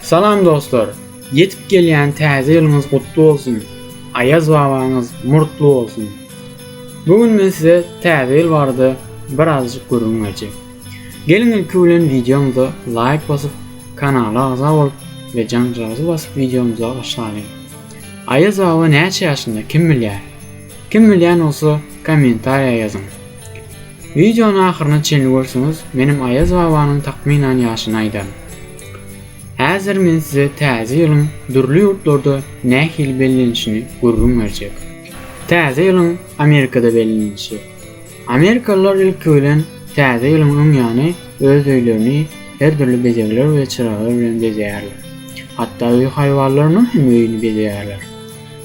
Salam dostlar. Yetip gelýän täze ýylyňyz gutly bolsun. Ayaz babaňyz murtly bolsun. Bugün men size täze ýyl barada birazjyk görünmejek. Gelin ilki bilen videomuza like basyp, kanala agza bolup we janjyzy basyp videomuza başlaýyn. Ayaz baba näçe ýaşynda kim bilýär? Kim bilýän bolsa kommentariýa ýazyň. Videonun ahyryna çenli görseňiz, menim Ayaz babanyň takminan ýaşyny aýdym. Häzir men size täze ýylyň dürli ýurtlarda nähili bellenişini görgüm berjek. Täze ýylyň Amerikada bellenişi. Amerikalılar ilki bilen täze ýylyň öňýany öz öýlerini her türlü bezegler we çyraglar bilen bezeýärler. Hatda öý haýwanlarynyň hem öýüni bezeýärler.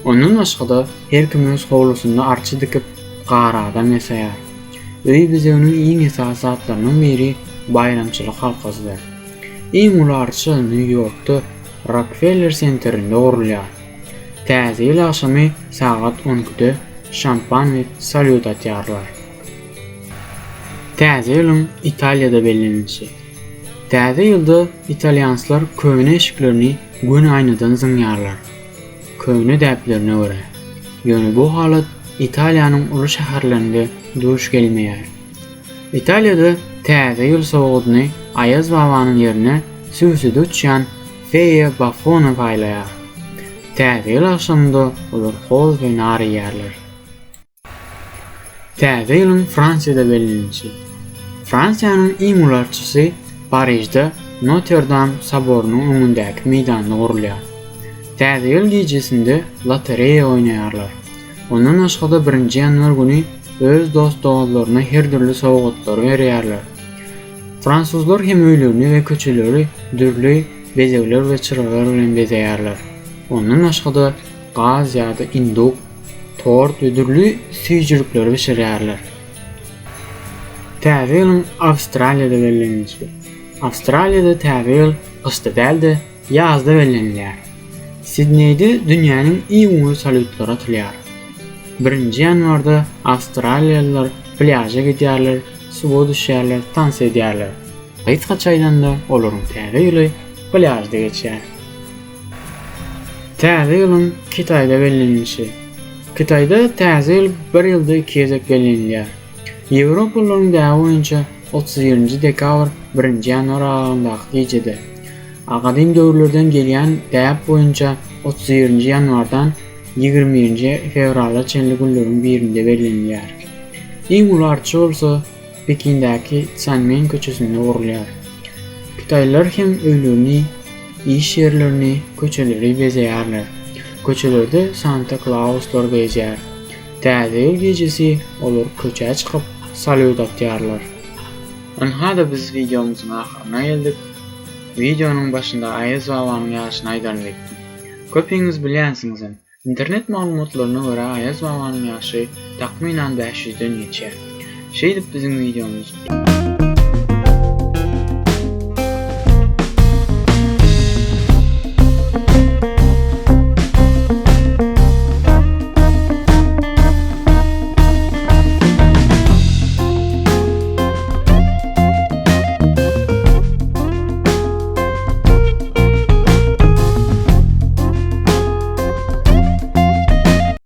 Ondan başga her kim öz howlusynda arçy dikip garadan ýaşaýar. Öý bezeginiň iň esas zatlarynyň biri bayramçylyk halkasydyr. Iň ularçy New York'ta Rockefeller Center'inde gurulýar. Täze ýyl akşamy saat 12'de şampan we salyut atýarlar. Täze ýylyň Italiýada bellenişi. Täze ýylda italýanslar köwne eşiklerini gün aýnadan zynýarlar. Köwne däplerine görä. Ýöne bu halat Italiýanyň uly şäherlerinde duş gelmeýär. Italiýada täze ýyl sowagyny Ayaz babanyň ýerine süwsüde uçýan Feja Bafona gaýlaýar. Täze ýyl akşamynda olar hoz we nary ýerler. Täze ýylyň Fransiýada bellenişi. Fransiýanyň iň ularçysy Paryjda Notre Dame saborunyň öňündäki meýdanda gurulýar. Täze ýyl gecesinde lotereýa oýnaýarlar. Ondan başga da 1-nji ýanwar güni öz dost-dogalaryna her türlü sowgatlar berýärler. Fransuzlar hem öýlerini we köçeleri dürli bezegler we çyraglar bilen bezeýärler. Ondan başga da gaz ýa-da induk, tort we dürli süýjürlikler bişirýärler. Täze ýylyň Awstraliýada bellenişi. Awstraliýada täze ýyl gyşda däldi, ýazda bellenilýär. Sydneyde dünýäniň iň uňy salyutlary atylýar. 1-nji ýanwarda Awstraliýalılar pляжa gidýärler, suwa düşýärler, tans edýärler. Hiç gaçaýdan da olaryň täze ýyly pляжda geçýär. Täze ýylyň Kitaýda bellenişi. Kitaýda täze ýyl bir ýylda 2 kezek bellenilýär. Ýewropalylaryň däwi boýunça 31-nji dekabr 1-nji ýanwar aralygyndaky gejede. Agadim döwürlerden gelýän däp boýunça 31-nji ýanwardan 20-nji fevrala çenli günleriň birinde bellenilýär. Iň ularçy bolsa Pekindäki Tiananmen köçesinde gurulýar. Kitaýlylar hem öýlerini, iş ýerlerini, köçeleri bezeýärler. Köçelerde Santa Clauslar beýjar. Täze ýyl gejesi olar köçe çykyp salyut atýarlar. Onhada biz videomyzyň ahyryna geldik. Videonyň başynda Ayaz babanyň ýaşyny aýdanyp etdim. Köpüňiz bilýänsiňiz, internet maglumatlaryna görä Ayaz babanyň ýaşy takminan 500-den ýetýär. Şeýdip bizim videomuz